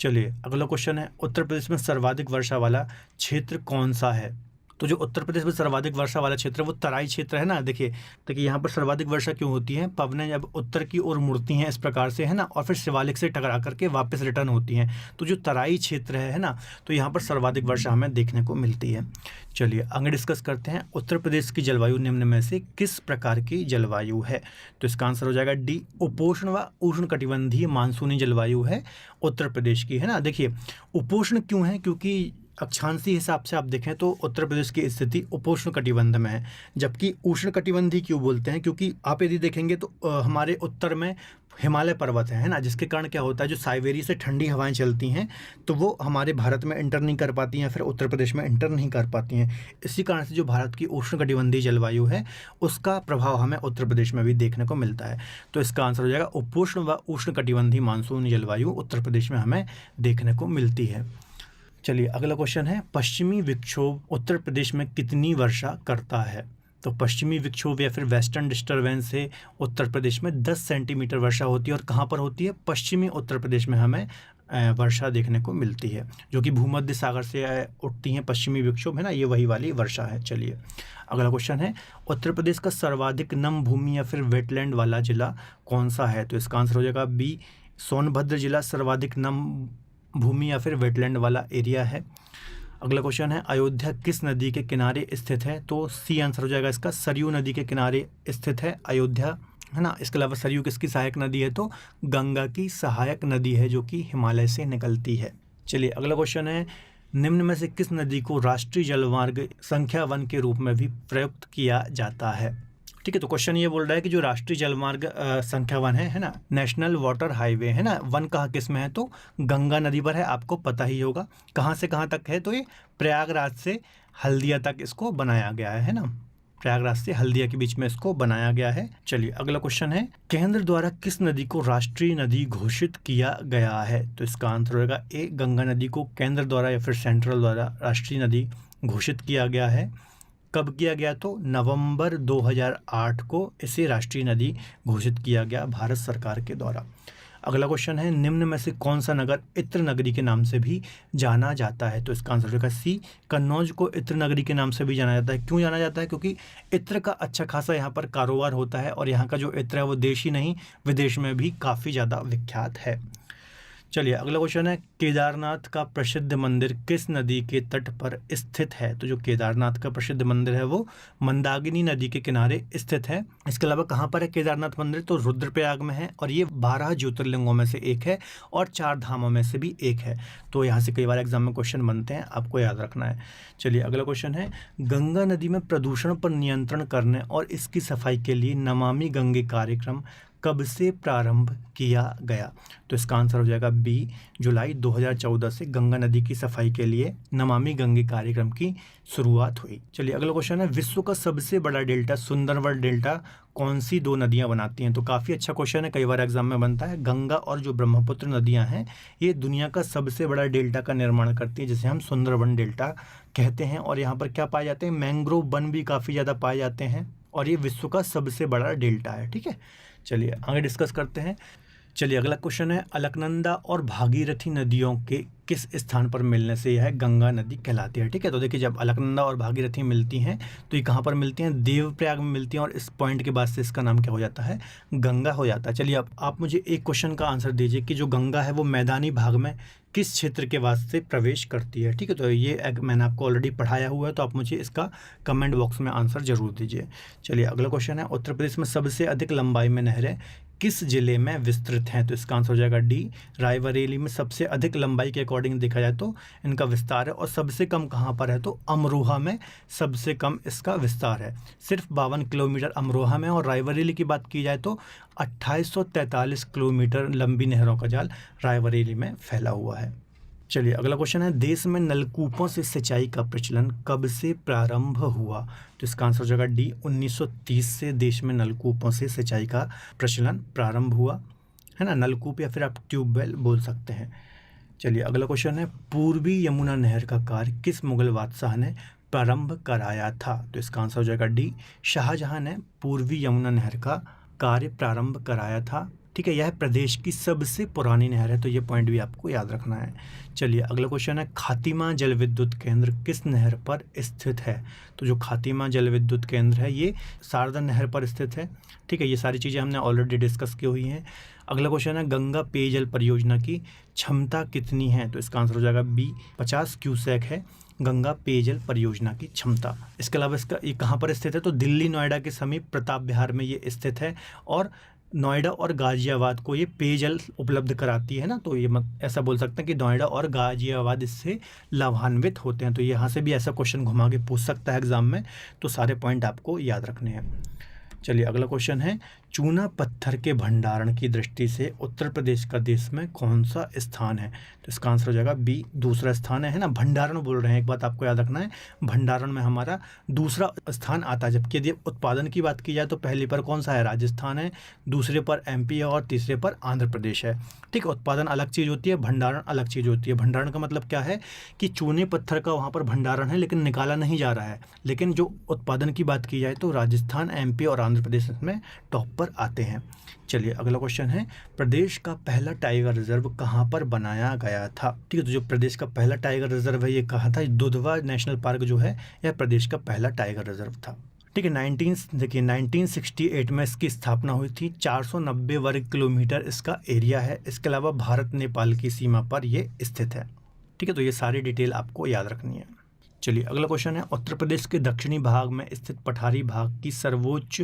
चलिए अगला क्वेश्चन है, उत्तर प्रदेश में सर्वाधिक वर्षा वाला क्षेत्र कौन सा है? तो जो उत्तर प्रदेश में सर्वाधिक वर्षा वाला क्षेत्र है वो तराई क्षेत्र है ना। देखिए यहाँ पर सर्वाधिक वर्षा क्यों होती है? पवनें जब उत्तर की ओर मुड़ती हैं इस प्रकार से, है ना, और फिर शिवालिक से टकरा करके वापस रिटर्न होती हैं, तो जो तराई क्षेत्र है ना, तो यहाँ पर सर्वाधिक वर्षा हमें देखने को मिलती है। चलिए आगे डिस्कस करते हैं, उत्तर प्रदेश की जलवायु निम्न में से किस प्रकार की जलवायु है? तो इसका आंसर हो जाएगा डी, उपोष्ण व उष्णकटिबंधीय मानसूनी जलवायु है उत्तर प्रदेश की, है ना। देखिए उपोष्ण क्यों है? क्योंकि अक्षांशीय हिसाब से आप देखें तो उत्तर प्रदेश की स्थिति उपोष्ण कटिबंध में है, जबकि उष्ण कटिबंधी क्यों बोलते हैं? क्योंकि आप यदि देखेंगे तो हमारे उत्तर में हिमालय पर्वत है ना, जिसके कारण क्या होता है, जो साइबेरिया से ठंडी हवाएं चलती हैं तो वो हमारे भारत में इंटर नहीं कर पाती हैं, फिर उत्तर प्रदेश में इंटर नहीं कर पाती हैं। इसी कारण से जो भारत की उष्ण कटिबंधीय जलवायु है उसका प्रभाव हमें उत्तर प्रदेश में भी देखने को मिलता है। तो इसका आंसर हो जाएगा उपोष्ण व उष्ण कटिबंधीय मानसून जलवायु उत्तर प्रदेश में हमें देखने को मिलती है। चलिए अगला क्वेश्चन है, पश्चिमी विक्षोभ उत्तर प्रदेश में कितनी वर्षा करता है? तो पश्चिमी विक्षोभ या फिर वेस्टर्न डिस्टर्बेंस से उत्तर प्रदेश में 10 सेंटीमीटर वर्षा होती है। और कहाँ पर होती है? पश्चिमी उत्तर प्रदेश में हमें वर्षा देखने को मिलती है, जो कि भूमध्य सागर से उठती हैं पश्चिमी विक्षोभ, है ना, ये वही वाली वर्षा है। चलिए अगला क्वेश्चन है, उत्तर प्रदेश का सर्वाधिक नम भूमि या फिर वेटलैंड वाला जिला कौन सा है? तो इसका आंसर हो जाएगा बी, सोनभद्र जिला सर्वाधिक नम भूमि या फिर वेटलैंड वाला एरिया है। अगला क्वेश्चन है, अयोध्या किस नदी के किनारे स्थित है? तो सी आंसर हो जाएगा इसका, सरयू नदी के किनारे स्थित है अयोध्या, है ना। इसके अलावा सरयू किसकी सहायक नदी है? तो गंगा की सहायक नदी है जो कि हिमालय से निकलती है। चलिए अगला क्वेश्चन है, निम्न में से किस नदी को राष्ट्रीय जलमार्ग संख्या 1 के रूप में भी प्रयुक्त किया जाता है? ठीक है, तो क्वेश्चन ये बोल रहा है कि जो राष्ट्रीय जलमार्ग संख्या 1 है ना, नेशनल वाटर हाईवे, है ना, 1 कहाँ किस में है? तो गंगा नदी पर है, आपको पता ही होगा। कहाँ से कहाँ तक है? तो ये प्रयागराज से हल्दिया तक इसको बनाया गया है ना, प्रयागराज से हल्दिया के बीच में इसको बनाया गया है। चलिए अगला क्वेश्चन है, केंद्र द्वारा किस नदी को राष्ट्रीय नदी घोषित किया गया है? तो इसका आंसर होगा ए, गंगा नदी को केंद्र द्वारा या फिर सेंट्रल द्वारा राष्ट्रीय नदी घोषित किया गया है। कब किया गया? तो नवंबर 2008 को इसे राष्ट्रीय नदी घोषित किया गया भारत सरकार के द्वारा। अगला क्वेश्चन है, निम्न में से कौन सा नगर इत्र नगरी के नाम से भी जाना जाता है? तो इसका आंसर होगा सी, कन्नौज को इत्र नगरी के नाम से भी जाना जाता है। क्यों जाना जाता है? क्योंकि इत्र का अच्छा खासा यहाँ पर कारोबार होता है, और यहाँ का जो इत्र है वो देश ही नहीं विदेश में भी काफ़ी ज़्यादा विख्यात है। चलिए अगला क्वेश्चन है, केदारनाथ का प्रसिद्ध मंदिर किस नदी के तट पर स्थित है? तो जो केदारनाथ का प्रसिद्ध मंदिर है वो मंदाकिनी नदी के किनारे स्थित है। इसके अलावा कहाँ पर है केदारनाथ मंदिर? तो रुद्रप्रयाग में है, और ये 12 ज्योतिर्लिंगों में से एक है और 4 धामों में से भी एक है। तो यहाँ से कई बार एग्जाम में क्वेश्चन बनते हैं, आपको याद रखना है। चलिए अगला क्वेश्चन है, गंगा नदी में प्रदूषण पर नियंत्रण करने और इसकी सफाई के लिए नमामि गंगे कार्यक्रम कब से प्रारंभ किया गया? तो इसका आंसर हो जाएगा बी, जुलाई 2014 से गंगा नदी की सफाई के लिए नमामि गंगे कार्यक्रम की शुरुआत हुई। चलिए अगला क्वेश्चन है, विश्व का सबसे बड़ा डेल्टा सुंदरवन डेल्टा कौन सी दो नदियां बनाती हैं? तो काफ़ी अच्छा क्वेश्चन है, कई बार एग्जाम में बनता है। गंगा और जो ब्रह्मपुत्र नदियां हैं ये दुनिया का सबसे बड़ा डेल्टा का निर्माण करती है, जिसे हम सुंदरबन डेल्टा कहते हैं। और यहाँ पर क्या पाए जाते हैं? मैंग्रोव वन भी काफ़ी ज़्यादा पाए जाते हैं और ये विश्व का सबसे बड़ा डेल्टा है। ठीक है, चलिए आगे डिस्कस करते हैं। चलिए अगला क्वेश्चन है, अलकनंदा और भागीरथी नदियों के किस स्थान पर मिलने से यह गंगा नदी कहलाती है? ठीक है, तो देखिए जब अलकनंदा और भागीरथी मिलती हैं तो ये कहाँ पर मिलती हैं? देवप्रयाग में मिलती हैं और इस पॉइंट के बाद से इसका नाम क्या हो जाता है? गंगा हो जाता है। चलिए अब आप मुझे एक क्वेश्चन का आंसर दीजिए कि जो गंगा है वो मैदानी भाग में किस क्षेत्र के वास्ते प्रवेश करती है? ठीक है, तो ये मैंने आपको ऑलरेडी पढ़ाया हुआ है, तो आप मुझे इसका कमेंट बॉक्स में आंसर जरूर दीजिए। चलिए अगला क्वेश्चन है, उत्तर प्रदेश में सबसे अधिक लंबाई में नहरें किस जिले में विस्तृत हैं? तो इसका आंसर हो जाएगा डी, रायबरेली में सबसे अधिक लंबाई के अकॉर्डिंग देखा जाए तो इनका विस्तार है। और सबसे कम कहाँ पर है? तो अमरोहा में सबसे कम इसका विस्तार है, सिर्फ 52 किलोमीटर अमरोहा में। और रायबरेली की बात की जाए तो 2843 किलोमीटर लंबी नहरों का जाल रायबरेली में फैला हुआ है। चलिए अगला क्वेश्चन है, देश में नलकूपों से सिंचाई का प्रचलन कब से प्रारंभ हुआ? तो इसका आंसर हो जाएगा डी, 1930 से देश में नलकूपों से सिंचाई का प्रचलन प्रारंभ हुआ है ना। नलकूप या फिर आप ट्यूबवेल बोल सकते हैं। चलिए अगला क्वेश्चन है, पूर्वी यमुना नहर का कार्य किस मुगल बादशाह ने प्रारंभ कराया था? तो इसका आंसर हो जाएगा डी, शाहजहां ने पूर्वी यमुना नहर का कार्य प्रारंभ कराया था। ठीक है, यह प्रदेश की सबसे पुरानी नहर है, तो ये पॉइंट भी आपको याद रखना है। चलिए अगला क्वेश्चन है, खातिमा जल विद्युत केंद्र किस नहर पर स्थित है? तो जो खातिमा जल विद्युत केंद्र है ये शारदा नहर पर स्थित है। ठीक है, ये सारी चीज़ें हमने ऑलरेडी डिस्कस की हुई हैं। अगला क्वेश्चन है, गंगा पेयजल परियोजना की क्षमता कितनी है? तो इसका आंसर हो जाएगा बी, 50 क्यूसेक है गंगा पेयजल परियोजना की क्षमता। इसके अलावा इसका ये कहाँ पर स्थित है? तो दिल्ली नोएडा के समीप प्रताप विहार में ये स्थित है और नोएडा और गाजियाबाद को ये पेयजल उपलब्ध कराती है ना। तो ये ऐसा बोल सकते हैं कि नोएडा और गाजियाबाद इससे लाभान्वित होते हैं। तो यहाँ से भी ऐसा क्वेश्चन घुमा के पूछ सकता है एग्जाम में, तो सारे पॉइंट आपको याद रखने हैं। चलिए अगला क्वेश्चन है, चूना पत्थर के भंडारण की दृष्टि से उत्तर प्रदेश का देश में कौन सा स्थान है? तो इसका आंसर हो जाएगा बी, दूसरा स्थान है ना। भंडारण बोल रहे हैं, एक बात आपको याद रखना है, भंडारण में हमारा दूसरा स्थान आता है। जबकि यदि उत्पादन की बात की जाए तो पहले पर कौन सा है? राजस्थान है, दूसरे पर एमपी है और तीसरे पर आंध्र प्रदेश है। ठीक है, उत्पादन अलग चीज़ होती है, भंडारण अलग चीज़ होती है। भंडारण का मतलब क्या है कि चूने पत्थर का वहाँ पर भंडारण है लेकिन निकाला नहीं जा रहा है। लेकिन जो उत्पादन की बात की जाए तो राजस्थान, एमपी और आंध्र प्रदेश में टॉप पर आते हैं। चलिए अगला क्वेश्चन है, प्रदेश का पहला टाइगर रिजर्व कहाँ पर बनाया गया था? ठीक है, तो जो प्रदेश का पहला टाइगर रिजर्व है ये कहाँ था? दुधवा नेशनल पार्क जो है यह प्रदेश का पहला टाइगर रिजर्व था। ठीक है, 1968 में इसकी स्थापना हुई थी। 490 वर्ग किलोमीटर इसका एरिया है। इसके अलावा भारत नेपाल की सीमा पर ये स्थित है। ठीक है, तो ये सारी डिटेल आपको याद रखनी है। चलिए अगला क्वेश्चन है, उत्तर प्रदेश के दक्षिणी भाग में स्थित पठारी भाग की सर्वोच्च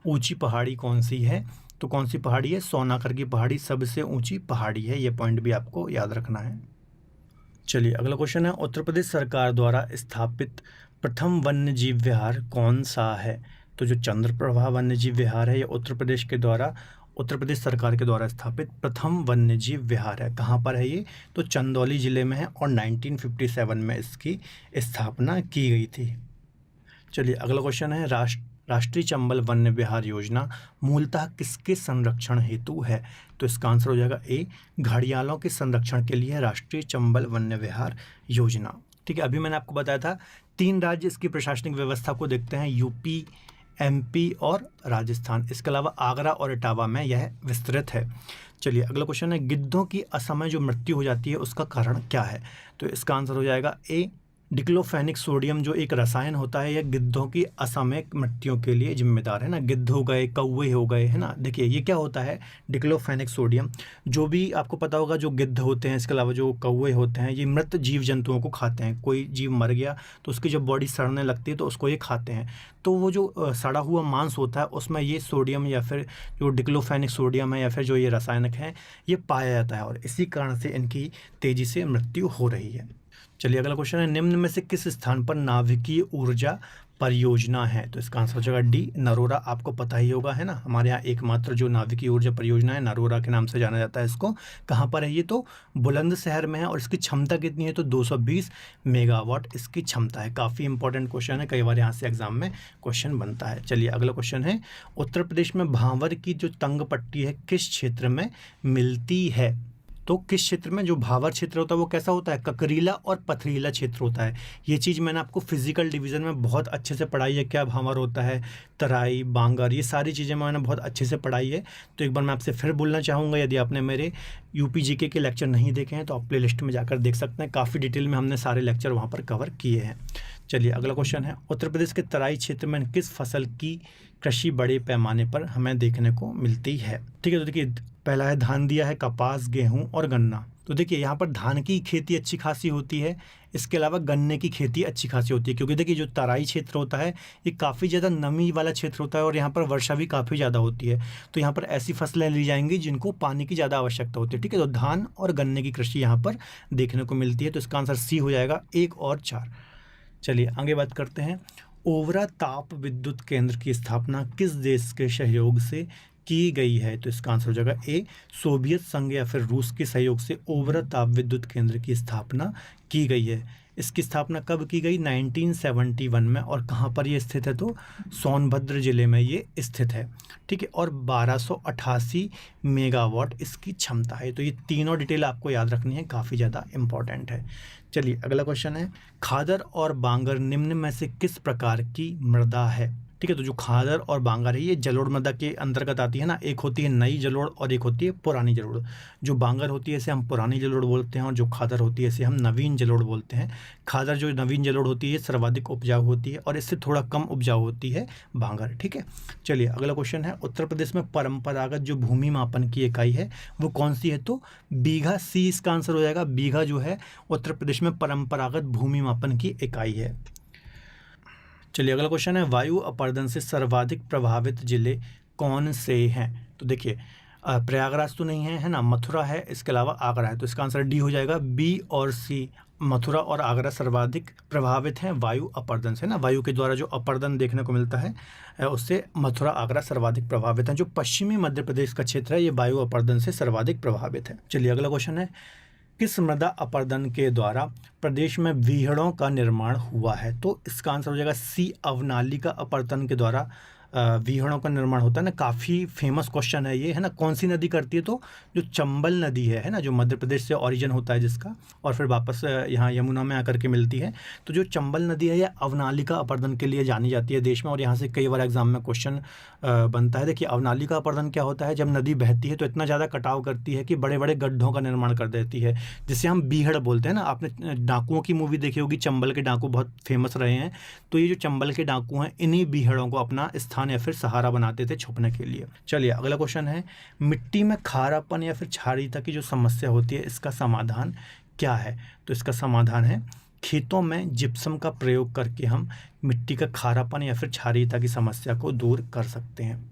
ऊंची पहाड़ी कौन सी है? तो कौन सी पहाड़ी है? सोनाकर की पहाड़ी सबसे ऊंची पहाड़ी है। ये पॉइंट भी आपको याद रखना है। चलिए अगला क्वेश्चन है, उत्तर प्रदेश सरकार द्वारा स्थापित प्रथम वन्य जीव विहार कौन सा है? तो जो चंद्रप्रभा वन्य जीव विहार है ये उत्तर प्रदेश सरकार के द्वारा स्थापित प्रथम वन्य जीव विहार है। कहाँ पर है ये? तो चंदौली जिले में है और 1957 में इसकी स्थापना की गई थी। चलिए अगला क्वेश्चन है, राष्ट्रीय चंबल वन्य विहार योजना मूलतः किसके संरक्षण हेतु है? तो इसका आंसर हो जाएगा ए, घड़ियालों के संरक्षण के लिए राष्ट्रीय चंबल वन्य विहार योजना। ठीक है, अभी मैंने आपको बताया था 3 राज्य इसकी प्रशासनिक व्यवस्था को देखते हैं, यूपी, एमपी और राजस्थान। इसके अलावा आगरा और इटावा में यह विस्तृत है। चलिए अगला क्वेश्चन है, गिद्धों की असमय जो मृत्यु हो जाती है उसका कारण क्या है? तो इसका आंसर हो जाएगा ए, डिक्लोफेनिक सोडियम जो एक रसायन होता है, यह गिद्धों की असामयिक मृत्यु के लिए जिम्मेदार है ना। गिद्ध हो गए, कौवे हो गए, है ना। देखिए ये क्या होता है, डिक्लोफेनिक सोडियम, जो भी आपको पता होगा जो गिद्ध होते हैं, इसके अलावा जो कौवे होते हैं, ये मृत जीव जंतुओं को खाते हैं। कोई जीव मर गया तो उसकी जब बॉडी सड़ने लगती है तो उसको ये खाते हैं। तो वो जो सड़ा हुआ मांस होता है उसमें ये सोडियम या फिर जो डिक्लोफेनिक सोडियम है या फिर जो ये रासायनिक है ये पाया जाता है और इसी कारण से इनकी तेज़ी से मृत्यु हो रही है। चलिए अगला क्वेश्चन है, निम्न में से किस स्थान पर नाभिकीय ऊर्जा परियोजना है? तो इसका आंसर हो जाएगा डी, नरोरा। आपको पता ही होगा, है ना, हमारे यहाँ एकमात्र जो नाभिकीय ऊर्जा परियोजना है, नरोरा के नाम से जाना जाता है इसको। कहाँ पर है ये? तो बुलंदशहर में है। और इसकी क्षमता कितनी है? तो 220 मेगावाट इसकी क्षमता है। काफ़ी इंपॉर्टेंट क्वेश्चन है, कई बार यहाँ से एग्जाम में क्वेश्चन बनता है। चलिए अगला क्वेश्चन है, उत्तर प्रदेश में भांवर की जो तंग पट्टी है किस क्षेत्र में मिलती है? तो किस क्षेत्र में? जो भावर क्षेत्र होता है वो कैसा होता है? ककरीला और पथरीला क्षेत्र होता है। ये चीज़ मैंने आपको फिजिकल डिवीज़न में बहुत अच्छे से पढ़ाई है, क्या भावर होता है, तराई, बांगर, ये सारी चीज़ें मैंने बहुत अच्छे से पढ़ाई है। तो एक बार मैं आपसे फिर बोलना चाहूँगा, यदि आपने मेरे यूपी जीके के लेक्चर नहीं देखे हैं तो आप प्लेलिस्ट में जाकर देख सकते हैं। काफ़ी डिटेल में हमने सारे लेक्चर वहाँ पर कवर किए हैं। चलिए अगला क्वेश्चन है, उत्तर प्रदेश के तराई क्षेत्र में किस फसल की कृषि बड़े पैमाने पर हमें देखने को मिलती है? ठीक है, तो देखिए पहला है धान दिया है, कपास, गेहूं और गन्ना। तो देखिए यहाँ पर धान की खेती अच्छी खासी होती है, इसके अलावा गन्ने की खेती अच्छी खासी होती है, क्योंकि देखिए जो तराई क्षेत्र होता है ये काफ़ी ज़्यादा नमी वाला क्षेत्र होता है और यहाँ पर वर्षा भी काफ़ी ज़्यादा होती है। तो यहाँ पर ऐसी फसलें ली जाएंगी जिनको पानी की ज़्यादा आवश्यकता होती है। ठीक है, तो धान और गन्ने की कृषि यहाँ पर देखने को मिलती है। तो इसका आंसर सी हो जाएगा, 1 और 4। चलिए आगे बात करते हैं, ओवरा ताप विद्युत केंद्र की स्थापना किस देश के सहयोग से की गई है? तो इसका आंसर हो जाएगा ए, सोवियत संघ या फिर रूस के सहयोग से ओवरा ताप विद्युत केंद्र की स्थापना की गई है। इसकी स्थापना कब की गई? 1971 में। और कहाँ पर ये स्थित है? तो सोनभद्र जिले में ये स्थित है। ठीक है, और 1288 मेगावाट इसकी क्षमता है। तो ये तीनों डिटेल आपको याद रखनी है, काफ़ी ज़्यादा इंपॉर्टेंट है। चलिए अगला क्वेश्चन है, खादर और बांगर निम्न में से किस प्रकार की मृदा है? ठीक है, तो जो खादर और बांगर है ये जलोढ़ मृदा के अंतर्गत आती है ना। एक होती है नई जलोढ़ और एक होती है पुरानी जलोढ़। जो बांगर होती है इसे हम पुरानी जलोढ़ बोलते हैं और जो खादर होती है इसे हम नवीन जलोढ़ बोलते हैं। खादर जो नवीन जलोढ़ होती है सर्वाधिक उपजाऊ होती है और इससे थोड़ा कम उपजाऊ होती है बांगर। ठीक है, चलिए अगला क्वेश्चन है, उत्तर प्रदेश में परंपरागत जो भूमि मापन की इकाई है वो कौन सी है? तो बीघा, सी इसका आंसर हो जाएगा। बीघा जो है उत्तर प्रदेश में परंपरागत भूमि मापन की इकाई है। चलिए अगला क्वेश्चन है, वायु अपरदन से सर्वाधिक प्रभावित जिले कौन से हैं? तो देखिए प्रयागराज तो नहीं है, है ना, मथुरा है, इसके अलावा आगरा है। तो इसका आंसर डी हो जाएगा, बी और सी। मथुरा और आगरा सर्वाधिक प्रभावित हैं वायु अपरदन से ना। वायु के द्वारा जो अपरदन देखने को मिलता है उससे मथुरा आगरा सर्वाधिक प्रभावित हैं। जो पश्चिमी मध्य प्रदेश का क्षेत्र है ये वायु अपरदन से सर्वाधिक प्रभावित है। चलिए अगला क्वेश्चन है, किस मृदा अपरदन के द्वारा प्रदेश में व्हीड़ों का निर्माण हुआ है? तो इसका आंसर हो जाएगा सी, अवनाली का अपरदन के द्वारा व्हीड़ों का निर्माण होता है ना। काफ़ी फेमस क्वेश्चन है ये, है ना। कौन सी नदी करती है? तो जो चंबल नदी है ना, जो मध्य प्रदेश से ओरिजिन होता है जिसका, और फिर वापस यहाँ यमुना में आकर के मिलती है। तो जो चंबल नदी है ये अवनाली का अपरदन के लिए जानी जाती है देश में, और यहाँ से कई बार एग्जाम में क्वेश्चन बनता है। देखिए अवनाली का अपरदन क्या होता है, जब नदी बहती है तो इतना ज़्यादा कटाव करती है कि बड़े बड़े गड्ढों का निर्माण कर देती है, जिसे हम बीहड़ बोलते हैं ना। आपने डाकुओं की मूवी देखी होगी, चंबल के डाकू बहुत फेमस रहे हैं। तो ये जो चंबल के डाकू हैं इन्हीं बीहड़ों को अपना स्थान या फिर सहारा बनाते थे छुपने के लिए। चलिए अगला क्वेश्चन है, मिट्टी में खारापन या फिर क्षारीयता की जो समस्या होती है इसका समाधान क्या है? तो इसका समाधान है, खेतों में जिप्सम का प्रयोग करके हम मिट्टी का खारापन या फिर क्षारीयता की समस्या को दूर कर सकते हैं।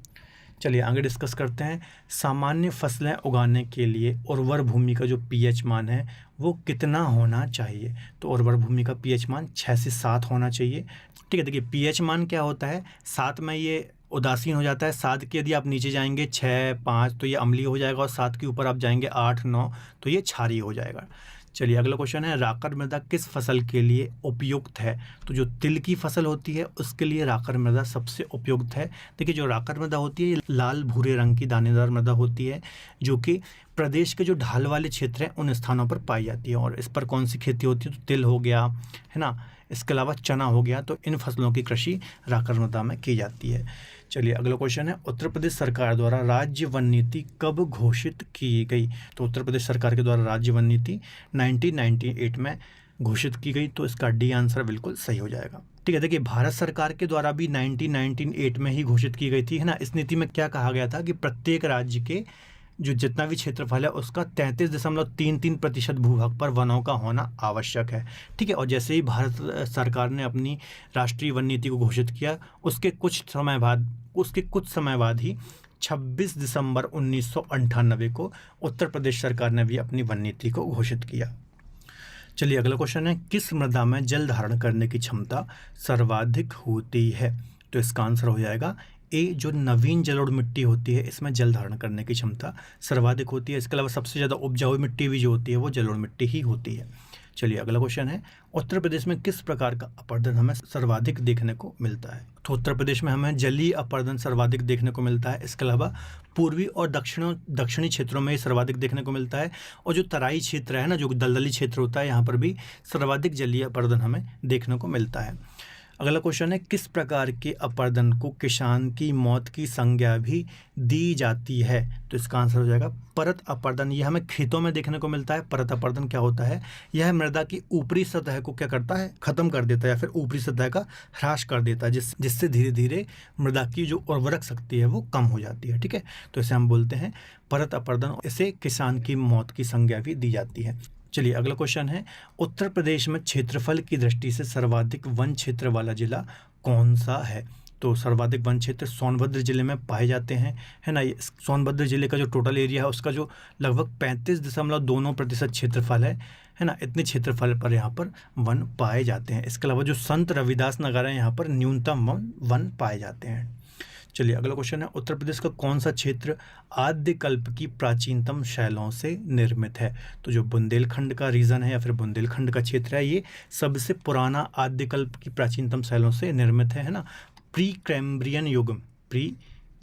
चलिए आगे डिस्कस करते हैं, सामान्य फसलें उगाने के लिए उर्वर भूमि का जो पीएच मान है वो कितना होना चाहिए? तो उर्वर भूमि का पीएच मान 6 से 7 होना चाहिए। ठीक है, देखिए पीएच मान क्या होता है, 7 में ये उदासीन हो जाता है। 7 के यदि आप नीचे जाएंगे 6, 5 तो ये अम्लीय हो जाएगा, और 7 के ऊपर आप जाएंगे 8, 9 तो ये क्षारीय हो जाएगा। चलिए अगला क्वेश्चन है, राकर मृदा किस फसल के लिए उपयुक्त है? तो जो तिल की फसल होती है उसके लिए राकर मृदा सबसे उपयुक्त है। देखिए जो राकर मृदा होती है लाल भूरे रंग की दानेदार मृदा होती है, जो कि प्रदेश के जो ढाल वाले क्षेत्र हैं उन स्थानों पर पाई जाती है। और इस पर कौन सी खेती होती है? तो तिल हो गया, है ना, इसके अलावा चना हो गया। तो इन फसलों की कृषि राकर मृदा में की जाती है। चलिए अगला क्वेश्चन है, उत्तर प्रदेश सरकार द्वारा राज्य वन नीति कब घोषित की गई? तो उत्तर प्रदेश सरकार के द्वारा राज्य वन नीति 1998 में घोषित की गई। तो इसका डी आंसर बिल्कुल सही हो जाएगा। ठीक है, देखिए भारत सरकार के द्वारा भी 1998 में ही घोषित की गई थी, है ना। इस नीति में क्या कहा गया था कि प्रत्येक राज्य के जो जितना भी क्षेत्रफल है उसका 33.33% भूभाग पर वनों का होना आवश्यक है। ठीक है, और जैसे ही भारत सरकार ने अपनी राष्ट्रीय वन नीति को घोषित किया उसके कुछ समय बाद ही 26 दिसंबर 1998 को उत्तर प्रदेश सरकार ने भी अपनी वन नीति को घोषित किया। चलिए अगला क्वेश्चन है, किस मृदा में जल धारण करने की क्षमता सर्वाधिक होती है? तो इसका आंसर हो जाएगा ए, जो नवीन जलोढ़ मिट्टी होती है इसमें जल धारण करने की क्षमता सर्वाधिक होती है। इसके अलावा सबसे ज़्यादा उपजाऊ मिट्टी भी जो होती है वो जलोढ़ मिट्टी ही होती है। चलिए अगला क्वेश्चन है, उत्तर प्रदेश में किस प्रकार का अपर्दन हमें सर्वाधिक देखने को मिलता है? तो उत्तर प्रदेश में हमें जलीय अपर्दन सर्वाधिक देखने को मिलता है। इसके अलावा पूर्वी और दक्षिणी क्षेत्रों में ये सर्वाधिक देखने को मिलता है, और जो तराई क्षेत्र है ना, जो दलदली क्षेत्र होता है, यहाँ पर भी सर्वाधिक जलीय अपर्दन हमें देखने को मिलता है। अगला क्वेश्चन है, किस प्रकार के अपर्दन को किसान की मौत की संज्ञा भी दी जाती है? तो इसका आंसर हो जाएगा परत अपर्दन। यह हमें खेतों में देखने को मिलता है। परत अपर्दन क्या होता है? यह मृदा की ऊपरी सतह को क्या करता है? खत्म कर देता है, या फिर ऊपरी सतह का ह्रास कर देता है, जिससे धीरे धीरे मृदा की जो उर्वरक शक्ति है वो कम हो जाती है। ठीक है, तो इसे हम बोलते हैं परत अपर्दन। इसे किसान की मौत की संज्ञा भी दी जाती है। चलिए अगला क्वेश्चन है, उत्तर प्रदेश में क्षेत्रफल की दृष्टि से सर्वाधिक वन क्षेत्र वाला जिला कौन सा है? तो सर्वाधिक वन क्षेत्र सोनभद्र जिले में पाए जाते हैं, है ना। ये सोनभद्र जिले का जो टोटल एरिया है उसका जो लगभग 35.2% क्षेत्रफल है ना। इतने क्षेत्रफल पर यहाँ पर वन पाए जाते हैं। इसके अलावा जो संत रविदास नगर है यहाँ पर न्यूनतम वन पाए जाते हैं। चलिए अगला क्वेश्चन है, उत्तर प्रदेश का कौन सा क्षेत्र आद्यकल्प की प्राचीनतम शैलों से निर्मित है? तो जो बुंदेलखंड का रीजन है या फिर बुंदेलखंड का क्षेत्र है, ये सबसे पुराना आद्यकल्प की प्राचीनतम शैलों से निर्मित है ना। प्री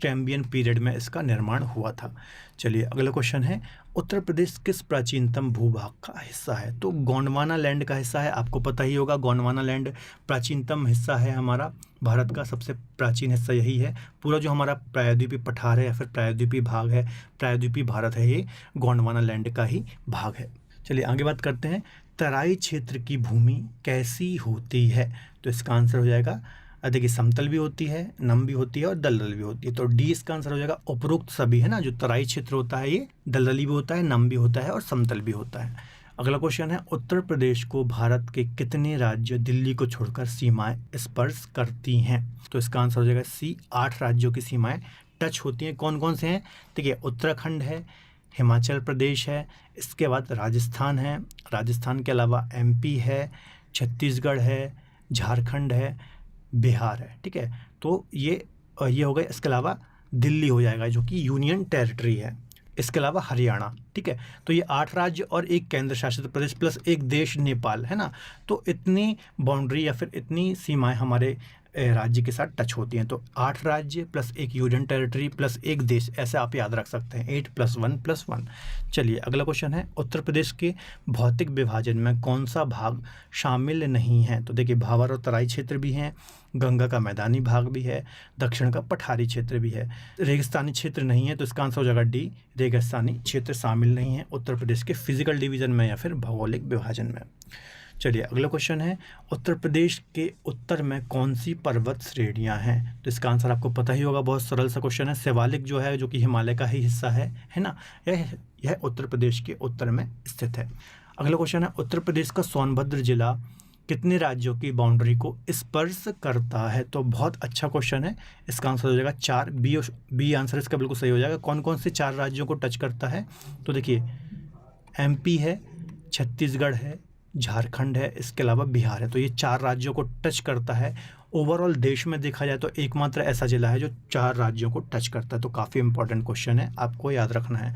कैम्ब्रियन पीरियड में इसका निर्माण हुआ था। चलिए अगला क्वेश्चन है, उत्तर प्रदेश किस प्राचीनतम भूभाग का हिस्सा है? तो गोंडवाना लैंड का हिस्सा है। आपको पता ही होगा गोंडवाना लैंड प्राचीनतम हिस्सा है हमारा भारत का, सबसे प्राचीन हिस्सा यही है। पूरा जो हमारा प्रायद्वीपीय पठार है या फिर प्रायद्वीपीय भाग है, प्रायद्वीपीय भारत है, ये गोंडवाना लैंड का ही भाग है। चलिए आगे बात करते हैं, तराई क्षेत्र की भूमि कैसी होती है? तो इसका आंसर हो जाएगा, देखिए समतल भी होती है, नम भी होती है और दलदल भी होती है। तो डी इसका आंसर हो जाएगा उपरोक्त सभी, है ना। जो तराई क्षेत्र होता है ये दलदली भी होता है, नम भी होता है और समतल भी होता है। अगला क्वेश्चन है, उत्तर प्रदेश को भारत के कितने राज्य दिल्ली को छोड़कर सीमाएं स्पर्श करती हैं? तो इसका आंसर हो जाएगा सी, 8 राज्यों की सीमाएं टच होती हैं। कौन कौन से हैं? देखिए उत्तराखंड है, हिमाचल प्रदेश है, इसके बाद राजस्थान है, राजस्थान के अलावा एमपी है, छत्तीसगढ़ है, झारखंड है, बिहार है। ठीक है, तो ये हो गए। इसके अलावा दिल्ली हो जाएगा जो कि यूनियन टेरिटरी है। इसके अलावा हरियाणा। ठीक है, तो ये 8 राज्य और एक केंद्र शासित प्रदेश प्लस एक देश नेपाल, है ना। तो इतनी बाउंड्री या फिर इतनी सीमाएं हमारे राज्य के साथ टच होती हैं। तो 8 राज्य प्लस एक यूनियन टेरिटरी प्लस एक देश, ऐसे आप याद रख सकते हैं, 8 + 1 + 1। चलिए अगला क्वेश्चन है, उत्तर प्रदेश के भौतिक विभाजन में कौन सा भाग शामिल नहीं है? तो देखिए भावर और तराई क्षेत्र भी हैं, गंगा का मैदानी भाग भी है, दक्षिण का पठारी क्षेत्र भी है, रेगिस्तानी क्षेत्र नहीं है। तो इसका आंसर हो जाएगा डी, रेगिस्तानी क्षेत्र शामिल नहीं है उत्तर प्रदेश के फिजिकल डिवीजन में या फिर भौगोलिक विभाजन में। चलिए अगला क्वेश्चन है, उत्तर प्रदेश के उत्तर में कौन सी पर्वत श्रेणियां हैं? तो इसका आंसर आपको पता ही होगा, बहुत सरल सा क्वेश्चन है। शिवालिक जो है, जो कि हिमालय का ही हिस्सा है ना, यह उत्तर प्रदेश के उत्तर में स्थित है। अगला क्वेश्चन है, उत्तर प्रदेश का सोनभद्र जिला कितने राज्यों की बाउंड्री को स्पर्श करता है? तो बहुत अच्छा क्वेश्चन है। इसका आंसर हो जाएगा 4, बी आंसर इसका बिल्कुल सही हो जाएगा। कौन कौन से 4 राज्यों को टच करता है? तो देखिए एमपी है, छत्तीसगढ़ है, झारखंड है, इसके अलावा बिहार है। तो ये 4 राज्यों को टच करता है। ओवरऑल देश में देखा जाए तो एकमात्र ऐसा जिला है जो 4 राज्यों को टच करता है। तो काफ़ी इंपॉर्टेंट क्वेश्चन है, आपको याद रखना है।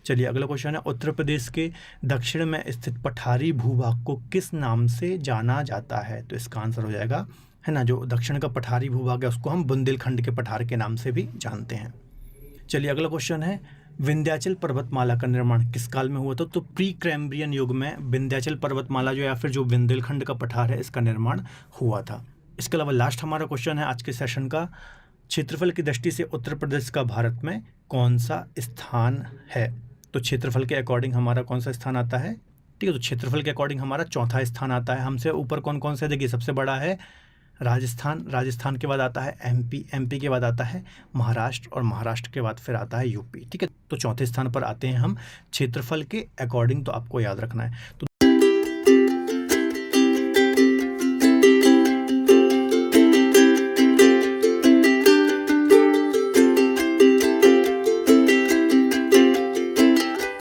चलिए अगला क्वेश्चन है, उत्तर प्रदेश के दक्षिण में स्थित पठारी भूभाग को किस नाम से जाना जाता है? तो इसका आंसर हो जाएगा, है ना, जो दक्षिण का पठारी भूभाग है उसको हम बुंदेलखंड के पठार के नाम से भी जानते हैं। चलिए अगला क्वेश्चन है, विंध्याचल पर्वतमाला का निर्माण किस काल में हुआ था? तो प्री कैम्ब्रियन युग में विंध्याचल पर्वतमाला जो या फिर जो बुंदेलखंड का पठार है इसका निर्माण हुआ था। इसके अलावा लास्ट हमारा क्वेश्चन है आज के सेशन का, क्षेत्रफल की दृष्टि से उत्तर प्रदेश का भारत में कौन सा स्थान है? तो क्षेत्रफल के अकॉर्डिंग हमारा कौन सा स्थान आता है? ठीक है, तो क्षेत्रफल के अकॉर्डिंग हमारा 4था स्थान आता है। हमसे ऊपर कौन कौन से? देखिए सबसे बड़ा है राजस्थान, राजस्थान के बाद आता है एमपी, एमपी के बाद आता है महाराष्ट्र और महाराष्ट्र के बाद फिर आता है यूपी। ठीक है, तो 4थे स्थान पर आते हैं हम क्षेत्रफल के अकॉर्डिंग, तो आपको याद रखना है। तो